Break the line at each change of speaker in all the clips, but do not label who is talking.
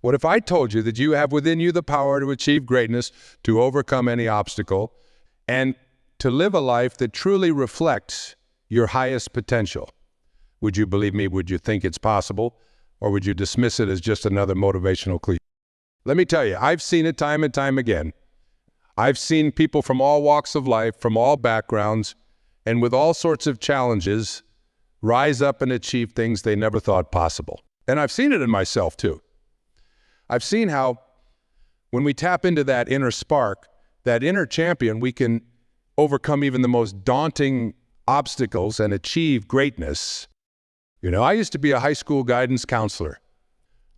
What if I told you that you have within you the power to achieve greatness, to overcome any obstacle, and to live a life that truly reflects your highest potential? Would you believe me? Would you think it's possible? Or would you dismiss it as just another motivational cliche? Let me tell you, I've seen it time and time again. I've seen people from all walks of life, from all backgrounds, and with all sorts of challenges, rise up and achieve things they never thought possible. And I've seen it in myself too. I've seen how when we tap into that inner spark, that inner champion, we can overcome even the most daunting obstacles and achieve greatness. You know, I used to be a high school guidance counselor.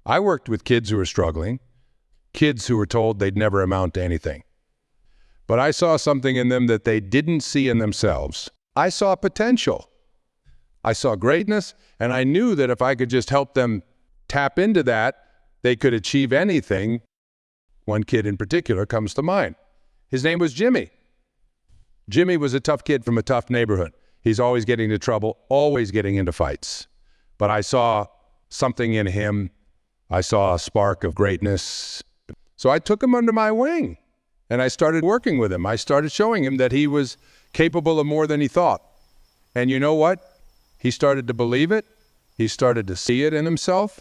I worked with kids who were struggling, kids who were told they'd never amount to anything. But I saw something in them that they didn't see in themselves. I saw potential. I saw greatness, and I knew that if I could just help them tap into that, they could achieve anything. One kid in particular comes to mind. His name was Jimmy. Jimmy was a tough kid from a tough neighborhood. He's always getting into trouble, always getting into fights. But I saw something in him. I saw a spark of greatness. So I took him under my wing, and I started working with him. I started showing him that he was capable of more than he thought. And you know what? He started to believe it. He started to see it in himself.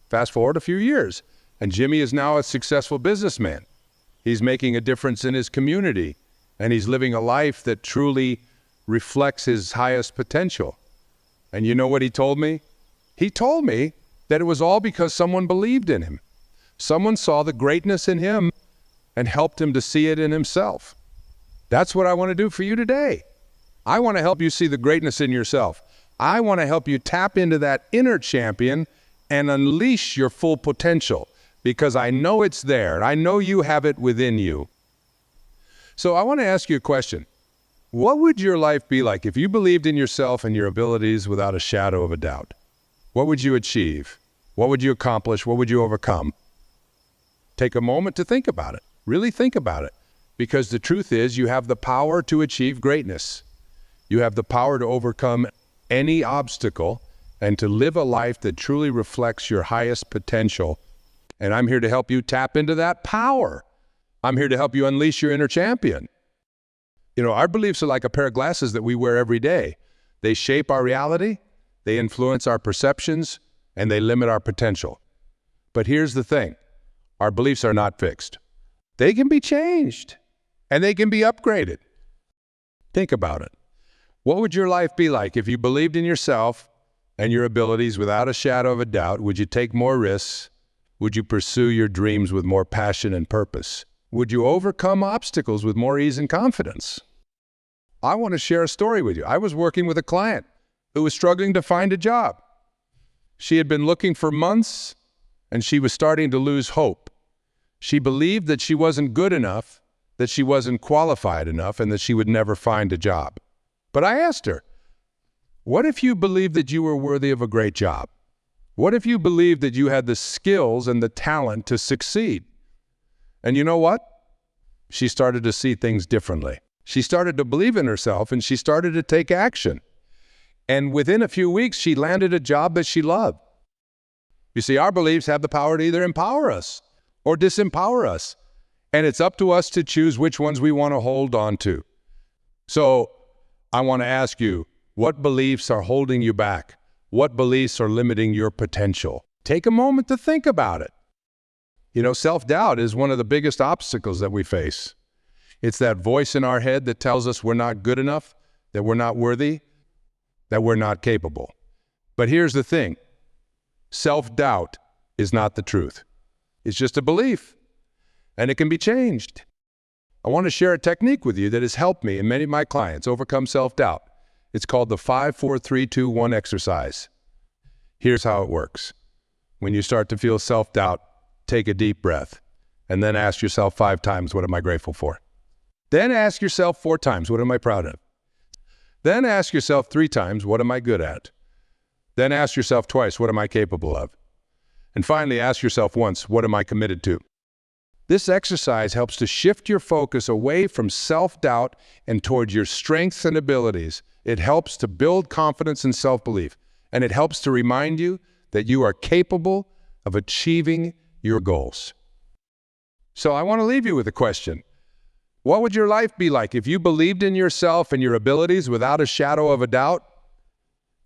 Fast forward a few years, and Jimmy is now a successful businessman. He's making a difference in his community, and he's living a life that truly reflects his highest potential. And you know what he told me? He told me that it was all because someone believed in him. Someone saw the greatness in him and helped him to see it in himself. That's what I want to do for you today. I want to help you see the greatness in yourself. I want to help you tap into that inner champion and unleash your full potential, because I know it's there, and I know you have it within you. So I want to ask you a question. What would your life be like if you believed in yourself and your abilities without a shadow of a doubt? What would you achieve? What would you accomplish? What would you overcome? Take a moment to think about it. Really think about it. Because the truth is, you have the power to achieve greatness. You have the power to overcome any obstacle and to live a life that truly reflects your highest potential. And I'm here to help you tap into that power. I'm here to help you unleash your inner champion. You know, our beliefs are like a pair of glasses that we wear every day. They shape our reality, they influence our perceptions, and they limit our potential. But here's the thing. Our beliefs are not fixed. They can be changed, and they can be upgraded. Think about it. What would your life be like if you believed in yourself and your abilities without a shadow of a doubt? Would you take more risks? Would you pursue your dreams with more passion and purpose? Would you overcome obstacles with more ease and confidence? I want to share a story with you. I was working with a client who was struggling to find a job. She had been looking for months, and she was starting to lose hope. She believed that she wasn't good enough, that she wasn't qualified enough, and that she would never find a job. But I asked her, what if you believed that you were worthy of a great job? What if you believed that you had the skills and the talent to succeed? And you know what? She started to see things differently. She started to believe in herself, and she started to take action. And within a few weeks, she landed a job that she loved. You see, our beliefs have the power to either empower us or disempower us. And it's up to us to choose which ones we want to hold on to. So I want to ask you, what beliefs are holding you back? What beliefs are limiting your potential? Take a moment to think about it. You know, self-doubt is one of the biggest obstacles that we face. It's that voice in our head that tells us we're not good enough, that we're not worthy, that we're not capable. But here's the thing. Self-doubt is not the truth. It's just a belief, and it can be changed. I want to share a technique with you that has helped me and many of my clients overcome self-doubt. It's called the 5-4-3-2-1 exercise. Here's how it works. When you start to feel self-doubt, take a deep breath, and then ask yourself 5 times, what am I grateful for? Then ask yourself 4 times, what am I proud of? Then ask yourself 3 times, what am I good at? Then ask yourself twice, what am I capable of? And finally, ask yourself once, what am I committed to? This exercise helps to shift your focus away from self-doubt and towards your strengths and abilities. It helps to build confidence and self-belief, and it helps to remind you that you are capable of achieving your goals. So I want to leave you with a question. What would your life be like if you believed in yourself and your abilities without a shadow of a doubt?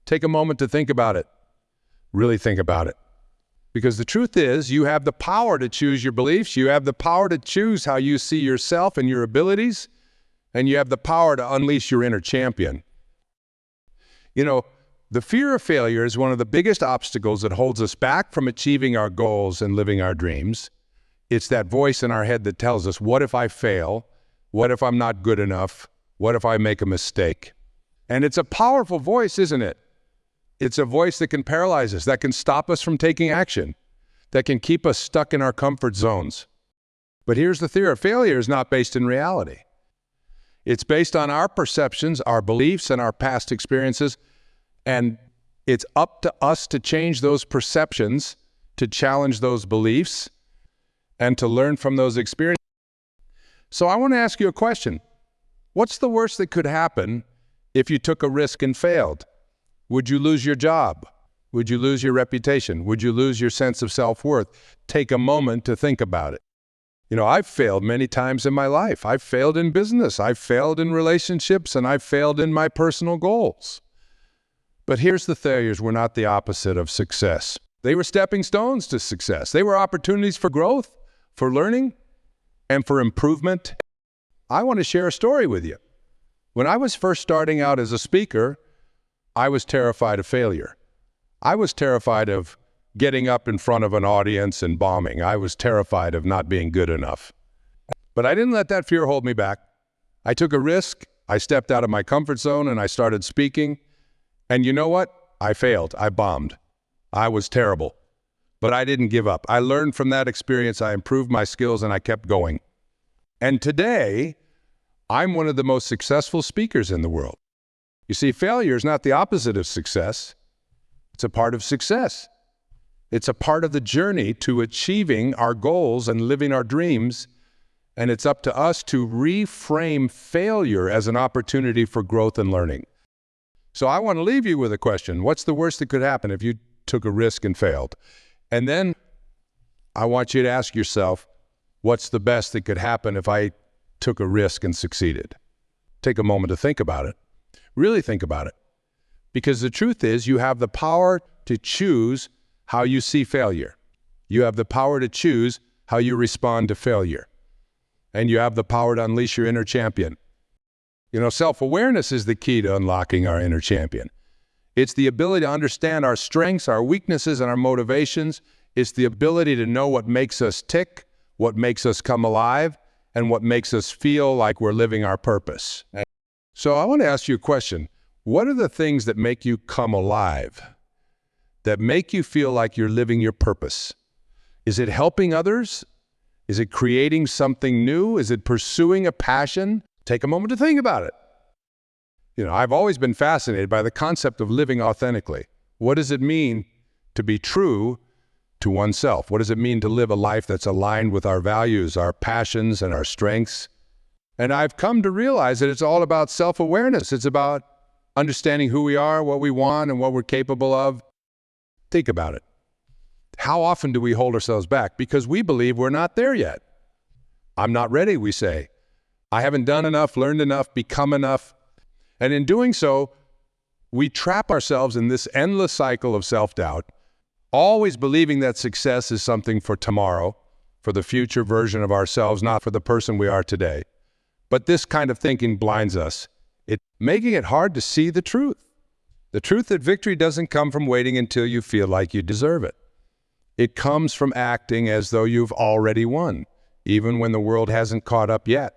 Take a moment to think about it. Really think about it. Because the truth is, you have the power to choose your beliefs, you have the power to choose how you see yourself and your abilities, and you have the power to unleash your inner champion. You know, the fear of failure is one of the biggest obstacles that holds us back from achieving our goals and living our dreams. It's that voice in our head that tells us, what if I fail? What if I'm not good enough? What if I make a mistake? And it's a powerful voice, isn't it? It's a voice that can paralyze us, that can stop us from taking action, that can keep us stuck in our comfort zones. But here's the theory. Failure is not based in reality. It's based on our perceptions, our beliefs, and our past experiences, and it's up to us to change those perceptions, to challenge those beliefs, and to learn from those experiences. So I want to ask you a question. What's the worst that could happen if you took a risk and failed? Would you lose your job? Would you lose your reputation? Would you lose your sense of self-worth? Take a moment to think about it. You know, I've failed many times in my life. I've failed in business. I've failed in relationships, and I've failed in my personal goals. But here's the failures were not the opposite of success. They were stepping stones to success. They were opportunities for growth, for learning, and for improvement. I want to share a story with you. When I was first starting out as a speaker, I was terrified of failure. I was terrified of getting up in front of an audience and bombing. I was terrified of not being good enough. But I didn't let that fear hold me back. I took a risk. I stepped out of my comfort zone and I started speaking. And you know what? I failed. I bombed. I was terrible. But I didn't give up. I learned from that experience. I improved my skills and I kept going. And today, I'm one of the most successful speakers in the world. You see, failure is not the opposite of success. It's a part of success. It's a part of the journey to achieving our goals and living our dreams. And it's up to us to reframe failure as an opportunity for growth and learning. So I want to leave you with a question. What's the worst that could happen if you took a risk and failed? And then I want you to ask yourself, what's the best that could happen if I took a risk and succeeded? Take a moment to think about it. Really think about it. Because the truth is, you have the power to choose how you see failure. You have the power to choose how you respond to failure. And you have the power to unleash your inner champion. You know, self-awareness is the key to unlocking our inner champion. It's the ability to understand our strengths, our weaknesses, and our motivations. It's the ability to know what makes us tick, what makes us come alive, and what makes us feel like we're living our purpose. So I want to ask you a question. What are the things that make you come alive, that make you feel like you're living your purpose? Is it helping others? Is it creating something new? Is it pursuing a passion? Take a moment to think about it. You know, I've always been fascinated by the concept of living authentically. What does it mean to be true to oneself? What does it mean to live a life that's aligned with our values, our passions, and our strengths? And I've come to realize that it's all about self-awareness. It's about understanding who we are, what we want, and what we're capable of. Think about it. How often do we hold ourselves back? Because we believe we're not there yet. I'm not ready, we say. I haven't done enough, learned enough, become enough. And in doing so, we trap ourselves in this endless cycle of self-doubt, always believing that success is something for tomorrow, for the future version of ourselves, not for the person we are today. But this kind of thinking blinds us, making it hard to see the truth. The truth that victory doesn't come from waiting until you feel like you deserve it. It comes from acting as though you've already won, even when the world hasn't caught up yet.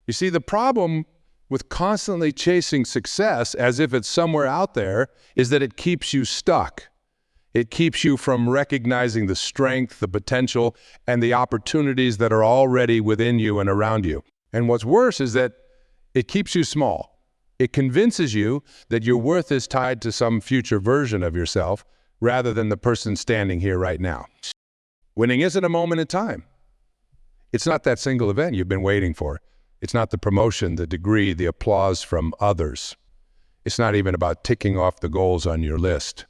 You see, the problem with constantly chasing success as if it's somewhere out there is that it keeps you stuck. It keeps you from recognizing the strength, the potential, and the opportunities that are already within you and around you. And what's worse is that it keeps you small. It convinces you that your worth is tied to some future version of yourself rather than the person standing here right now. Winning isn't a moment in time. It's not that single event you've been waiting for. It's not the promotion, the degree, the applause from others. It's not even about ticking off the goals on your list.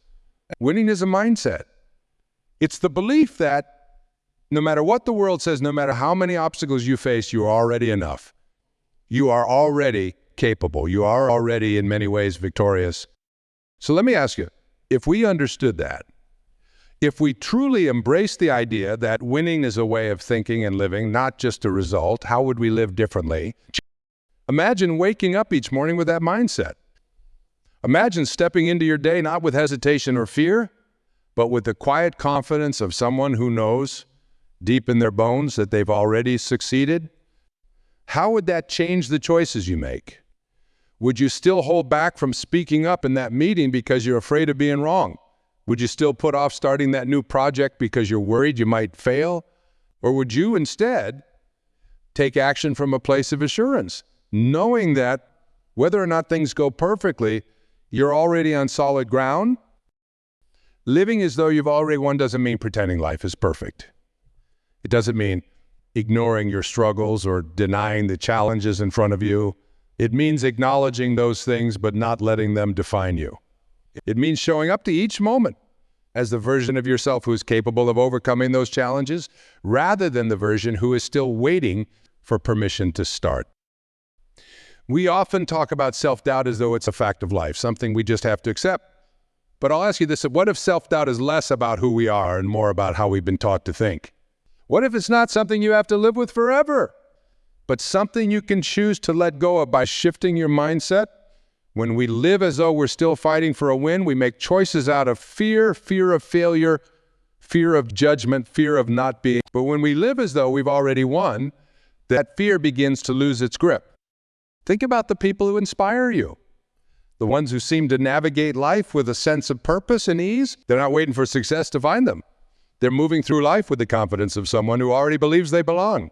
Winning is a mindset. It's the belief that no matter what the world says, no matter how many obstacles you face, you are already enough. You are already capable. You are already, in many ways, victorious. So let me ask you, if we understood that, if we truly embrace the idea that winning is a way of thinking and living, not just a result, how would we live differently? Imagine waking up each morning with that mindset. Imagine stepping into your day not with hesitation or fear, but with the quiet confidence of someone who knows deep in their bones that they've already succeeded. How would that change the choices you make? Would you still hold back from speaking up in that meeting because you're afraid of being wrong? Would you still put off starting that new project because you're worried you might fail? Or would you instead take action from a place of assurance, knowing that whether or not things go perfectly, you're already on solid ground? Living as though you've already won doesn't mean pretending life is perfect. It doesn't mean ignoring your struggles or denying the challenges in front of you. It means acknowledging those things but not letting them define you. It means showing up to each moment as the version of yourself who is capable of overcoming those challenges, rather than the version who is still waiting for permission to start. We often talk about self-doubt as though it's a fact of life, something we just have to accept. But I'll ask you this, what if self-doubt is less about who we are and more about how we've been taught to think? What if it's not something you have to live with forever, but something you can choose to let go of by shifting your mindset? When we live as though we're still fighting for a win, we make choices out of fear, fear of failure, fear of judgment, fear of not being. But when we live as though we've already won, that fear begins to lose its grip. Think about the people who inspire you. The ones who seem to navigate life with a sense of purpose and ease. They're not waiting for success to find them. They're moving through life with the confidence of someone who already believes they belong,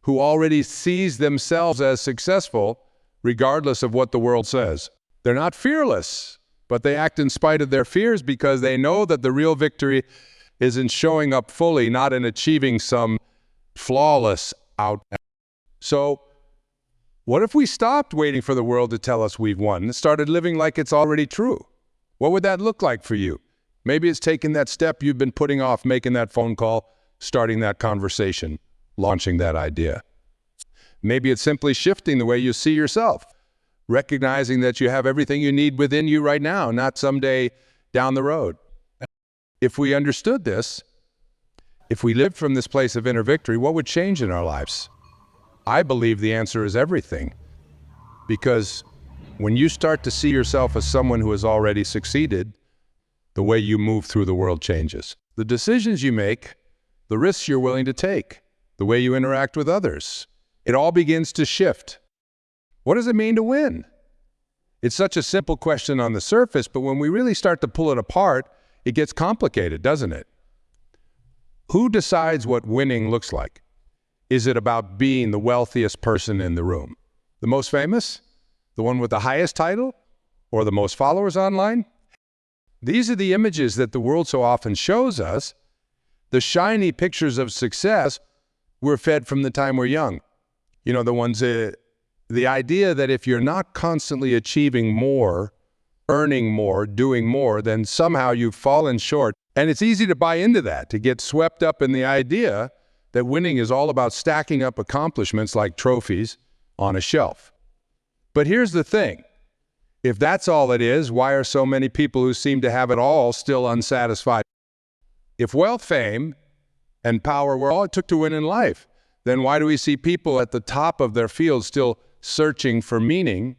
who already sees themselves as successful, regardless of what the world says. They're not fearless, but they act in spite of their fears because they know that the real victory is in showing up fully, not in achieving some flawless outcome. So, what if we stopped waiting for the world to tell us we've won and started living like it's already true? What would that look like for you? Maybe it's taking that step you've been putting off, making that phone call, starting that conversation, launching that idea. Maybe it's simply shifting the way you see yourself, recognizing that you have everything you need within you right now, not someday down the road. If we understood this, if we lived from this place of inner victory, what would change in our lives? I believe the answer is everything. Because when you start to see yourself as someone who has already succeeded, the way you move through the world changes. The decisions you make, the risks you're willing to take, the way you interact with others, it all begins to shift. What does it mean to win? It's such a simple question on the surface, but when we really start to pull it apart, it gets complicated, doesn't it? Who decides what winning looks like? Is it about being the wealthiest person in the room? The most famous? The one with the highest title? Or the most followers online? These are the images that the world so often shows us. The shiny pictures of success we're fed from the time we're young. You know, the ones, the idea that if you're not constantly achieving more, earning more, doing more, then somehow you've fallen short. And it's easy to buy into that, to get swept up in the idea that winning is all about stacking up accomplishments like trophies on a shelf. But here's the thing. If that's all it is, why are so many people who seem to have it all still unsatisfied? If wealth, fame, and power were all it took to win in life, then why do we see people at the top of their field still searching for meaning,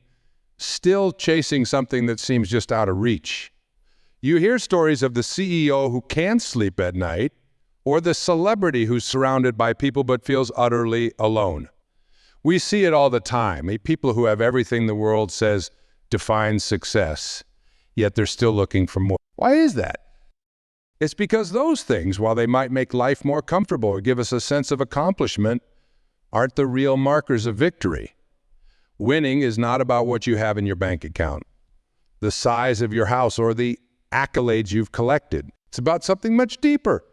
still chasing something that seems just out of reach? You hear stories of the CEO who can't sleep at night, or the celebrity who's surrounded by people but feels utterly alone. We see it all the time. People who have everything the world says defines success, yet they're still looking for more. Why is that? It's because those things, while they might make life more comfortable or give us a sense of accomplishment, aren't the real markers of victory. Winning is not about what you have in your bank account, the size of your house, or the accolades you've collected. It's about something much deeper.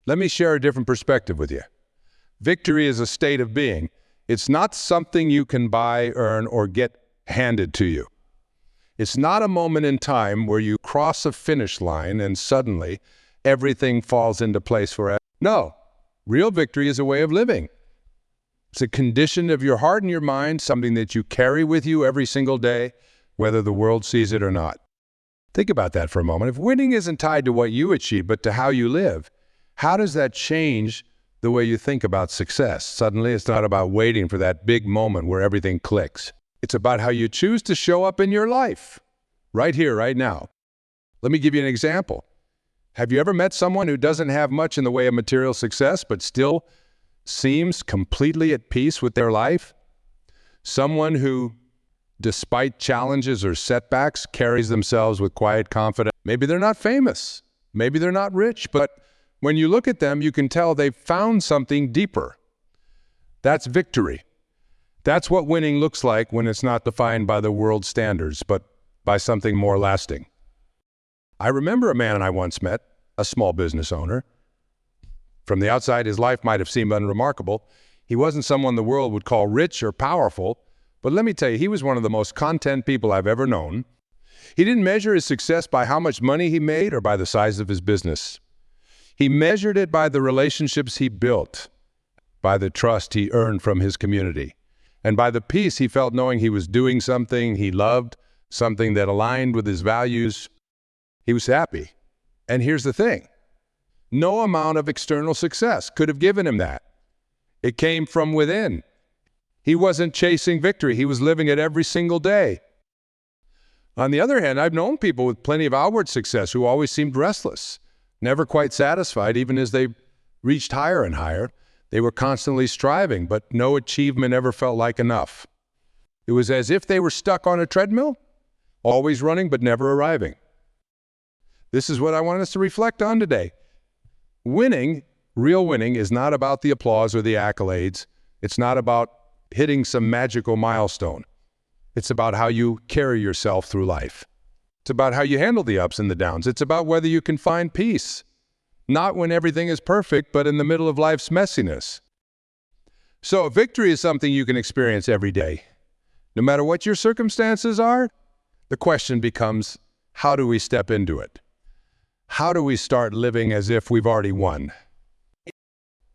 Let me share a different perspective with you. Victory is a state of being. It's not something you can buy, earn, or get handed to you. It's not a moment in time where you cross a finish line and suddenly everything falls into place forever. No, real victory is a way of living. It's a condition of your heart and your mind, something that you carry with you every single day, whether the world sees it or not. Think about that for a moment. If winning isn't tied to what you achieve, but to how you live, how does that change the way you think about success? Suddenly, it's not about waiting for that big moment where everything clicks. It's about how you choose to show up in your life, right here, right now. Let me give you an example. Have you ever met someone who doesn't have much in the way of material success, but still seems completely at peace with their life? Someone who, despite challenges or setbacks, carries themselves with quiet confidence. Maybe they're not famous. Maybe they're not rich, but when you look at them, you can tell they've found something deeper. That's victory. That's what winning looks like when it's not defined by the world's standards, but by something more lasting. I remember a man I once met, a small business owner. From the outside, his life might have seemed unremarkable. He wasn't someone the world would call rich or powerful, but let me tell you, he was one of the most content people I've ever known. He didn't measure his success by how much money he made or by the size of his business. He measured it by the relationships he built, by the trust he earned from his community, and by the peace he felt knowing he was doing something he loved, something that aligned with his values. He was happy. And here's the thing. No amount of external success could have given him that. It came from within. He wasn't chasing victory. He was living it every single day. On the other hand, I've known people with plenty of outward success who always seemed restless, never quite satisfied, even as they reached higher and higher. They were constantly striving, but no achievement ever felt like enough. It was as if they were stuck on a treadmill, always running but never arriving. This is what I want us to reflect on today. Winning, real winning, is not about the applause or the accolades. It's not about hitting some magical milestone. It's about how you carry yourself through life. It's about how you handle the ups and the downs. It's about whether you can find peace, not when everything is perfect, but in the middle of life's messiness. So victory is something you can experience every day. No matter what your circumstances are, the question becomes, how do we step into it? How do we start living as if we've already won?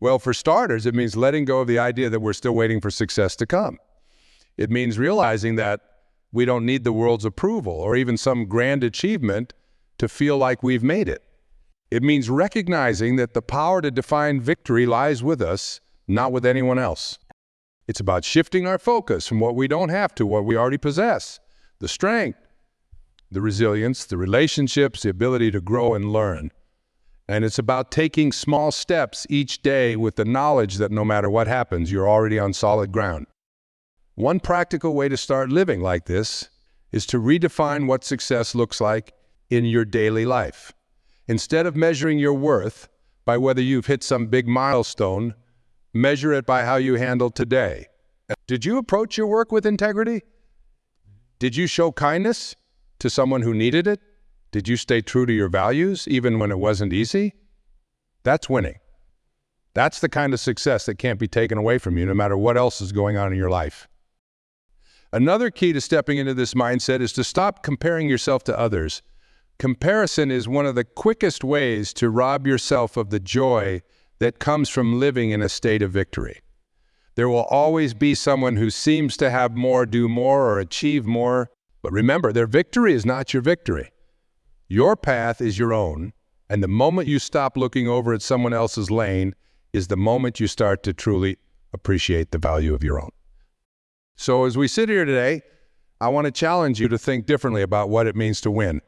Well, for starters, it means letting go of the idea that we're still waiting for success to come. It means realizing that we don't need the world's approval or even some grand achievement to feel like we've made it. It means recognizing that the power to define victory lies with us, not with anyone else. It's about shifting our focus from what we don't have to what we already possess, the strength, the resilience, the relationships, the ability to grow and learn. And it's about taking small steps each day with the knowledge that no matter what happens, you're already on solid ground. One practical way to start living like this is to redefine what success looks like in your daily life. Instead of measuring your worth by whether you've hit some big milestone, measure it by how you handle today. Did you approach your work with integrity? Did you show kindness to someone who needed it? Did you stay true to your values even when it wasn't easy? That's winning. That's the kind of success that can't be taken away from you no matter what else is going on in your life. Another key to stepping into this mindset is to stop comparing yourself to others. Comparison is one of the quickest ways to rob yourself of the joy that comes from living in a state of victory. There will always be someone who seems to have more, do more, or achieve more. But remember, their victory is not your victory. Your path is your own, and the moment you stop looking over at someone else's lane is the moment you start to truly appreciate the value of your own. So as we sit here today, I want to challenge you to think differently about what it means to win.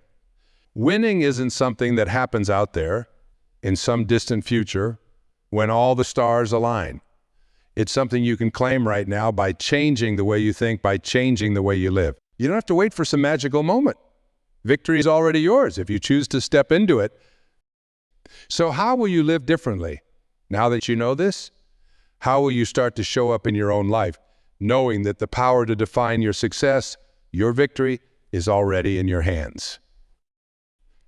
Winning isn't something that happens out there in some distant future when all the stars align. It's something you can claim right now by changing the way you think, by changing the way you live. You don't have to wait for some magical moment. Victory is already yours if you choose to step into it. So how will you live differently? Now that you know this, how will you start to show up in your own life, knowing that the power to define your success, your victory, is already in your hands?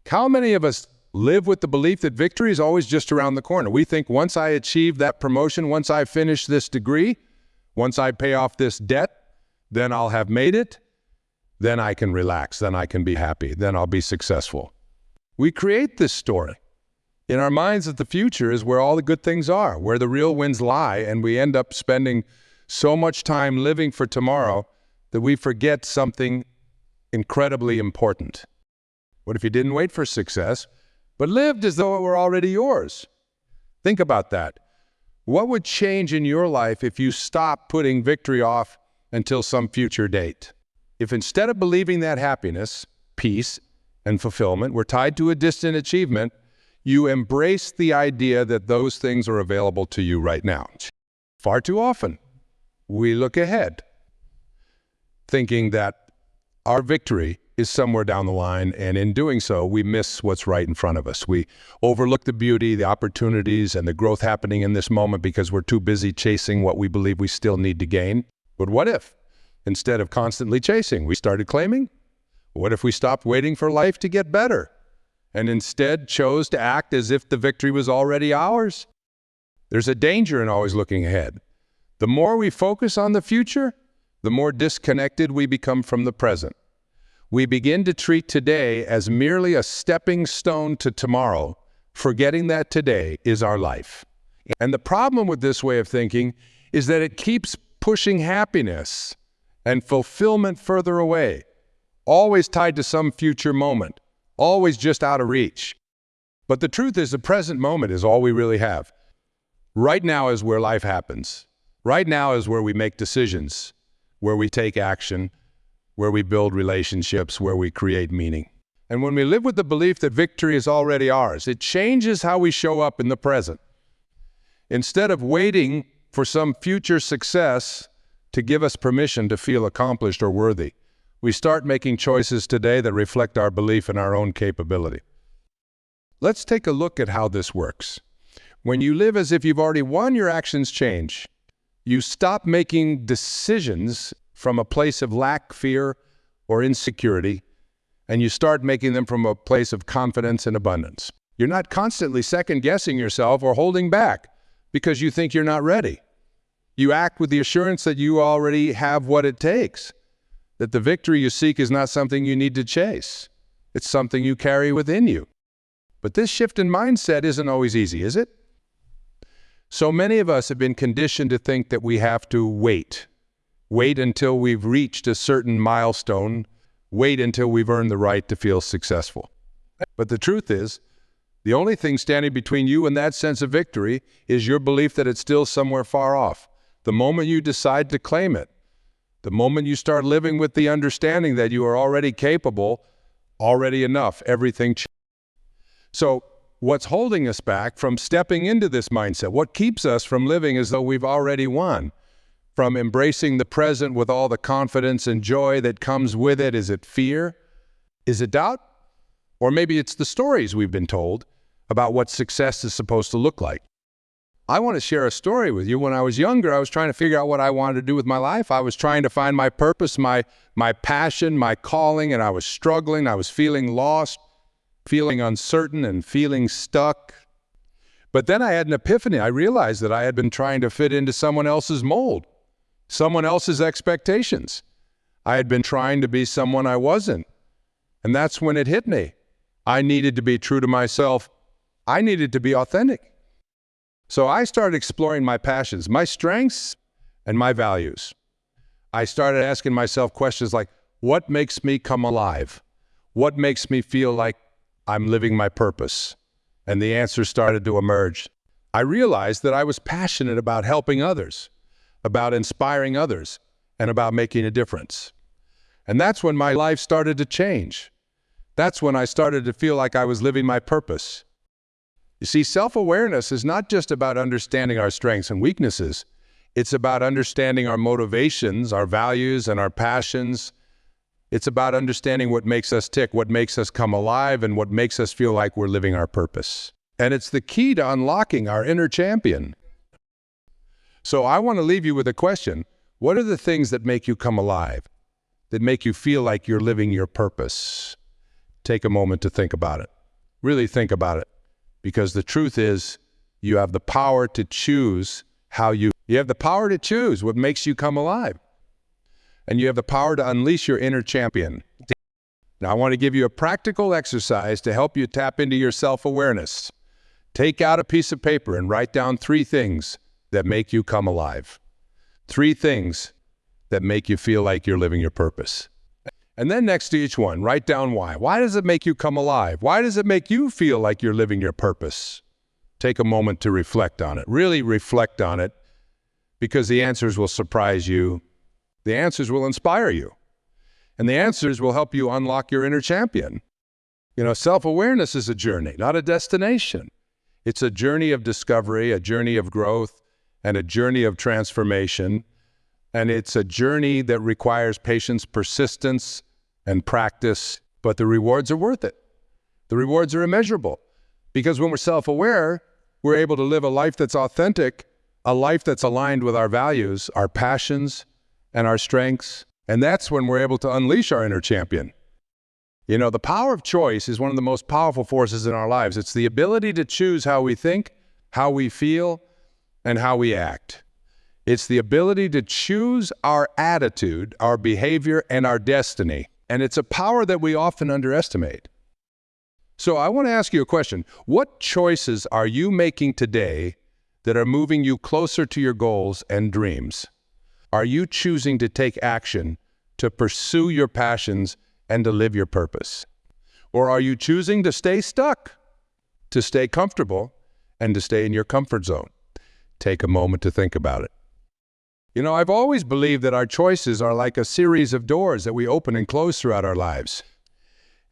How many of us live with the belief that victory is always just around the corner? We think once I achieve that promotion, once I finish this degree, once I pay off this debt, then I'll have made it. Then I can relax, then I can be happy, then I'll be successful. We create this story. In our minds, that the future is where all the good things are, where the real wins lie, and we end up spending so much time living for tomorrow that we forget something incredibly important. What if you didn't wait for success, but lived as though it were already yours? Think about that. What would change in your life if you stopped putting victory off until some future date? If instead of believing that happiness, peace, and fulfillment were tied to a distant achievement, you embrace the idea that those things are available to you right now. Far too often, we look ahead, thinking that our victory is somewhere down the line, and in doing so, we miss what's right in front of us. We overlook the beauty, the opportunities, and the growth happening in this moment because we're too busy chasing what we believe we still need to gain. But what if, instead of constantly chasing, we started claiming? What if we stopped waiting for life to get better and instead chose to act as if the victory was already ours? There's a danger in always looking ahead. The more we focus on the future, the more disconnected we become from the present. We begin to treat today as merely a stepping stone to tomorrow, forgetting that today is our life. And the problem with this way of thinking is that it keeps pushing happiness and fulfillment further away, always tied to some future moment, always just out of reach. But the truth is, the present moment is all we really have. Right now is where life happens. Right now is where we make decisions, where we take action, where we build relationships, where we create meaning. And when we live with the belief that victory is already ours, it changes how we show up in the present. Instead of waiting for some future success to give us permission to feel accomplished or worthy, we start making choices today that reflect our belief in our own capability. Let's take a look at how this works. When you live as if you've already won, your actions change. You stop making decisions from a place of lack, fear, or insecurity, and you start making them from a place of confidence and abundance. You're not constantly second-guessing yourself or holding back because you think you're not ready. You act with the assurance that you already have what it takes, that the victory you seek is not something you need to chase. It's something you carry within you. But this shift in mindset isn't always easy, is it? So many of us have been conditioned to think that we have to wait until we've reached a certain milestone, wait until we've earned the right to feel successful. But the truth is, the only thing standing between you and that sense of victory is your belief that it's still somewhere far off. The moment you decide to claim it, the moment you start living with the understanding that you are already capable, already enough, everything changes. So what's holding us back from stepping into this mindset? What keeps us from living as though we've already won? From embracing the present with all the confidence and joy that comes with it? Is it fear? Is it doubt? Or maybe it's the stories we've been told about what success is supposed to look like. I want to share a story with you. When I was younger, I was trying to figure out what I wanted to do with my life. I was trying to find my purpose, my passion, my calling, and I was struggling. I was feeling lost, feeling uncertain, and feeling stuck. But then I had an epiphany. I realized that I had been trying to fit into someone else's mold, someone else's expectations. I had been trying to be someone I wasn't. And that's when it hit me. I needed to be true to myself. I needed to be authentic. So I started exploring my passions, my strengths, and my values. I started asking myself questions like, what makes me come alive? What makes me feel like I'm living my purpose? And the answers started to emerge. I realized that I was passionate about helping others, about inspiring others, and about making a difference. And that's when my life started to change. That's when I started to feel like I was living my purpose. You see, self-awareness is not just about understanding our strengths and weaknesses. It's about understanding our motivations, our values, and our passions. It's about understanding what makes us tick, what makes us come alive, and what makes us feel like we're living our purpose. And it's the key to unlocking our inner champion. So I want to leave you with a question. What are the things that make you come alive, that make you feel like you're living your purpose? Take a moment to think about it. Really think about it. Because the truth is, you have the power to choose you have the power to choose what makes you come alive. And you have the power to unleash your inner champion. Now, I want to give you a practical exercise to help you tap into your self-awareness. Take out a piece of paper and write down 3 things that make you come alive. 3 things that make you feel like you're living your purpose. And then next to each one, write down why. Why does it make you come alive? Why does it make you feel like you're living your purpose? Take a moment to reflect on it. Really reflect on it, because the answers will surprise you. The answers will inspire you. And the answers will help you unlock your inner champion. Self-awareness is a journey, not a destination. It's a journey of discovery, a journey of growth, and a journey of transformation. And it's a journey that requires patience, persistence, and practice, but the rewards are worth it. The rewards are immeasurable, because when we're self-aware, we're able to live a life that's authentic, a life that's aligned with our values, our passions, and our strengths. And that's when we're able to unleash our inner champion. The power of choice is one of the most powerful forces in our lives. It's the ability to choose how we think, how we feel, and how we act. It's the ability to choose our attitude, our behavior, and our destiny. And it's a power that we often underestimate. So I want to ask you a question. What choices are you making today that are moving you closer to your goals and dreams? Are you choosing to take action to pursue your passions and to live your purpose? Or are you choosing to stay stuck, to stay comfortable, and to stay in your comfort zone? Take a moment to think about it. I've always believed that our choices are like a series of doors that we open and close throughout our lives.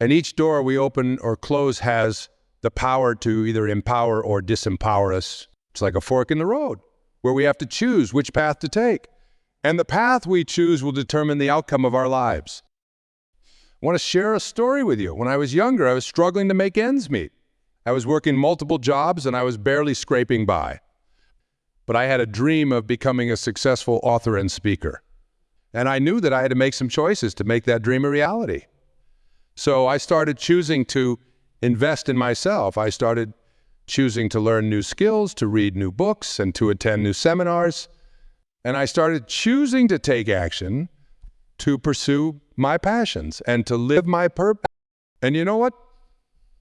And each door we open or close has the power to either empower or disempower us. It's like a fork in the road, where we have to choose which path to take. And the path we choose will determine the outcome of our lives. I want to share a story with you. When I was younger, I was struggling to make ends meet. I was working multiple jobs and I was barely scraping by. But I had a dream of becoming a successful author and speaker. And I knew that I had to make some choices to make that dream a reality. So I started choosing to invest in myself. I started choosing to learn new skills, to read new books, and to attend new seminars. And I started choosing to take action to pursue my passions and to live my purpose. And you know what?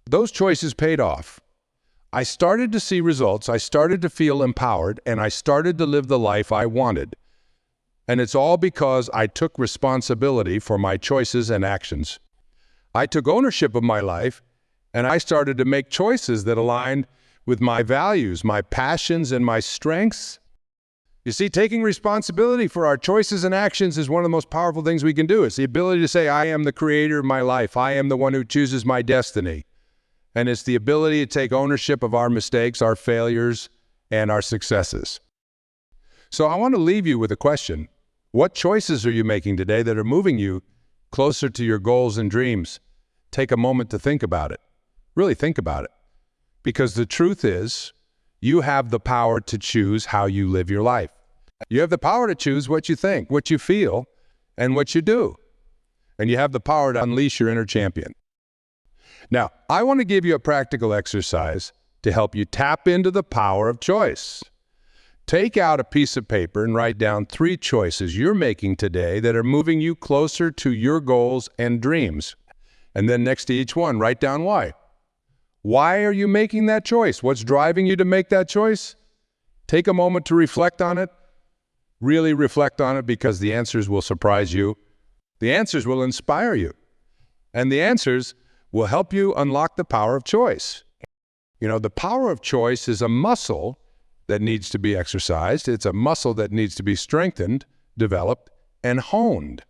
Those choices paid off. I started to see results, I started to feel empowered, and I started to live the life I wanted. And it's all because I took responsibility for my choices and actions. I took ownership of my life, and I started to make choices that aligned with my values, my passions, and my strengths. You see, taking responsibility for our choices and actions is one of the most powerful things we can do. It's the ability to say, I am the creator of my life. I am the one who chooses my destiny. And it's the ability to take ownership of our mistakes, our failures, and our successes. So I want to leave you with a question. What choices are you making today that are moving you closer to your goals and dreams? Take a moment to think about it. Really think about it. Because the truth is, you have the power to choose how you live your life. You have the power to choose what you think, what you feel, and what you do. And you have the power to unleash your inner champion. Now, I want to give you a practical exercise to help you tap into the power of choice. Take out a piece of paper and write down 3 choices you're making today that are moving you closer to your goals and dreams. And then next to each one, write down why. Why are you making that choice? What's driving you to make that choice? Take a moment to reflect on it. Really reflect on it, because the answers will surprise you. The answers will inspire you. And the answers will help you unlock the power of choice. The power of choice is a muscle that needs to be exercised. It's a muscle that needs to be strengthened, developed, and honed.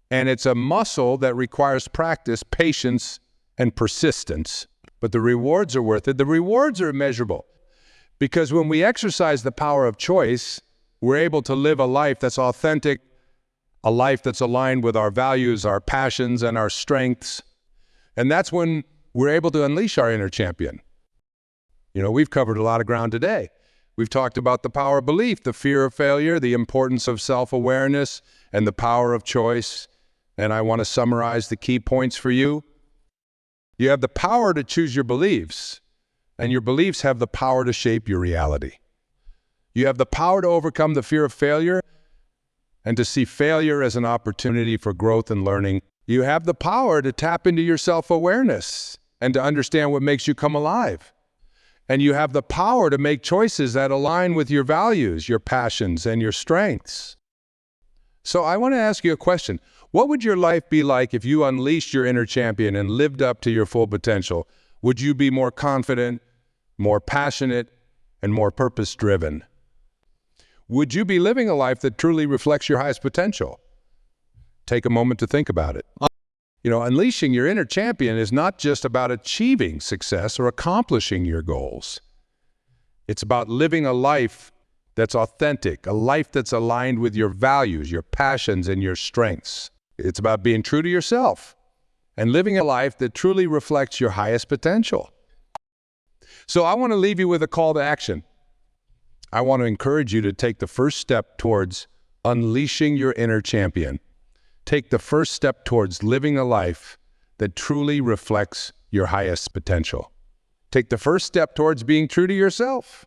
And it's a muscle that requires practice, patience, and persistence. But the rewards are worth it. The rewards are immeasurable. Because when we exercise the power of choice, we're able to live a life that's authentic, a life that's aligned with our values, our passions, and our strengths. And that's when we're able to unleash our inner champion. We've covered a lot of ground today. We've talked about the power of belief, the fear of failure, the importance of self-awareness, and the power of choice. And I want to summarize the key points for you. You have the power to choose your beliefs, and your beliefs have the power to shape your reality. You have the power to overcome the fear of failure and to see failure as an opportunity for growth and learning. You have the power to tap into your self-awareness and to understand what makes you come alive. And you have the power to make choices that align with your values, your passions, and your strengths. So I want to ask you a question. What would your life be like if you unleashed your inner champion and lived up to your full potential? Would you be more confident, more passionate, and more purpose-driven? Would you be living a life that truly reflects your highest potential? Take a moment to think about it. Unleashing your inner champion is not just about achieving success or accomplishing your goals. It's about living a life that's authentic, a life that's aligned with your values, your passions, and your strengths. It's about being true to yourself and living a life that truly reflects your highest potential. So I want to leave you with a call to action. I want to encourage you to take the first step towards unleashing your inner champion. Take the first step towards living a life that truly reflects your highest potential. Take the first step towards being true to yourself.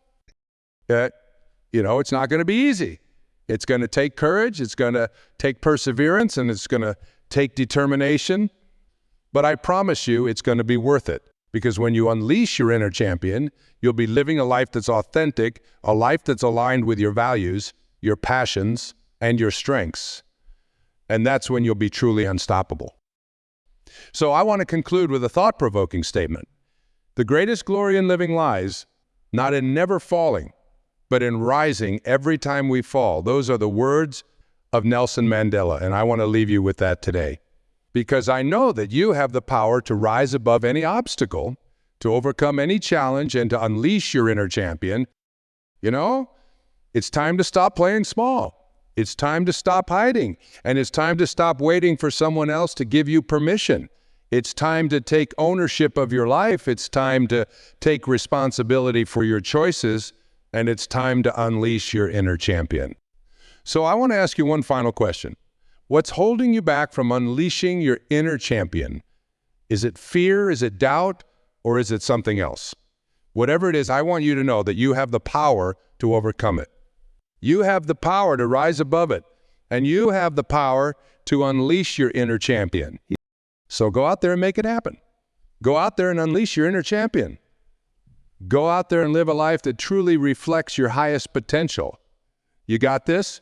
It's not going to be easy. It's going to take courage, it's going to take perseverance, and it's going to take determination. But I promise you, it's going to be worth it. Because when you unleash your inner champion, you'll be living a life that's authentic, a life that's aligned with your values, your passions, and your strengths. And that's when you'll be truly unstoppable. So I want to conclude with a thought-provoking statement. The greatest glory in living lies not in never falling, but in rising every time we fall. Those are the words of Nelson Mandela, and I want to leave you with that today. Because I know that you have the power to rise above any obstacle, to overcome any challenge, and to unleash your inner champion. It's time to stop playing small. It's time to stop hiding, and it's time to stop waiting for someone else to give you permission. It's time to take ownership of your life. It's time to take responsibility for your choices, and it's time to unleash your inner champion. So I want to ask you one final question. What's holding you back from unleashing your inner champion? Is it fear? Is it doubt? Or is it something else? Whatever it is, I want you to know that you have the power to overcome it. You have the power to rise above it, and you have the power to unleash your inner champion. So go out there and make it happen. Go out there and unleash your inner champion. Go out there and live a life that truly reflects your highest potential. You got this?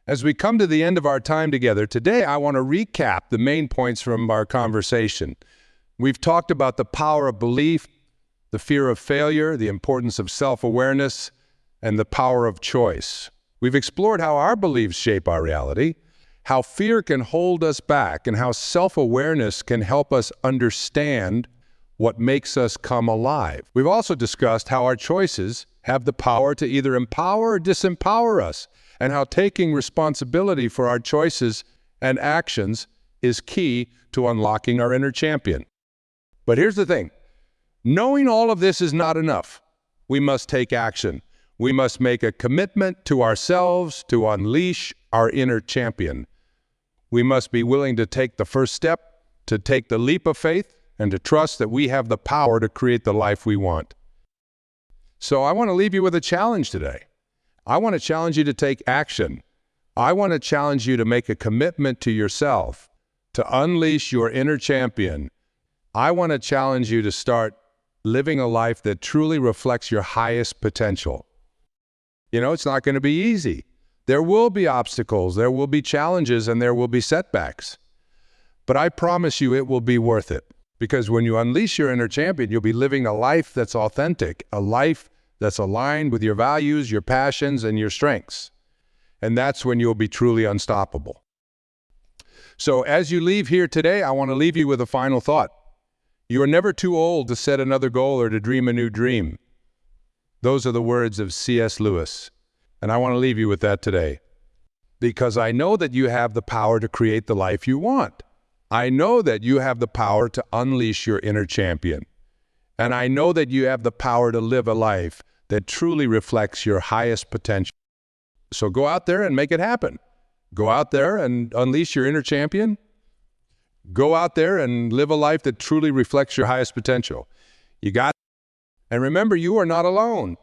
As we come to the end of our time together, today I want to recap the main points from our conversation. We've talked about the power of belief, the fear of failure, the importance of self-awareness, and the power of choice. We've explored how our beliefs shape our reality, how fear can hold us back, and how self-awareness can help us understand what makes us come alive. We've also discussed how our choices have the power to either empower or disempower us, and how taking responsibility for our choices and actions is key to unlocking our inner champion. But here's the thing. Knowing all of this is not enough. We must take action. We must make a commitment to ourselves to unleash our inner champion. We must be willing to take the first step, to take the leap of faith, and to trust that we have the power to create the life we want. So I want to leave you with a challenge today. I want to challenge you to take action. I want to challenge you to make a commitment to yourself, to unleash your inner champion. I want to challenge you to start living a life that truly reflects your highest potential. It's not going to be easy. There will be obstacles, there will be challenges, and there will be setbacks. But I promise you it will be worth it. Because when you unleash your inner champion, you'll be living a life that's authentic, a life that's aligned with your values, your passions, and your strengths. And that's when you'll be truly unstoppable. So as you leave here today, I want to leave you with a final thought. You are never too old to set another goal or to dream a new dream. Those are the words of C.S. Lewis. And I want to leave you with that today. Because I know that you have the power to create the life you want. I know that you have the power to unleash your inner champion. And I know that you have the power to live a life that truly reflects your highest potential. So go out there and make it happen. Go out there and unleash your inner champion. Go out there and live a life that truly reflects your highest potential. You got it. And remember, you are not alone.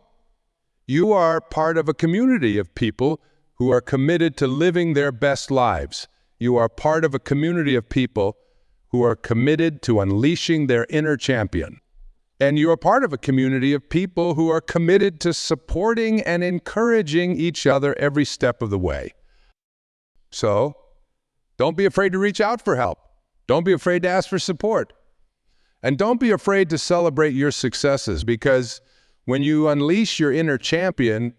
You are part of a community of people who are committed to living their best lives. You are part of a community of people who are committed to unleashing their inner champion. And you are part of a community of people who are committed to supporting and encouraging each other every step of the way. So, don't be afraid to reach out for help. Don't be afraid to ask for support. And don't be afraid to celebrate your successes, because when you unleash your inner champion,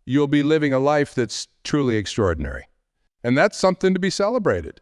you'll be living a life that's truly extraordinary. And that's something to be celebrated.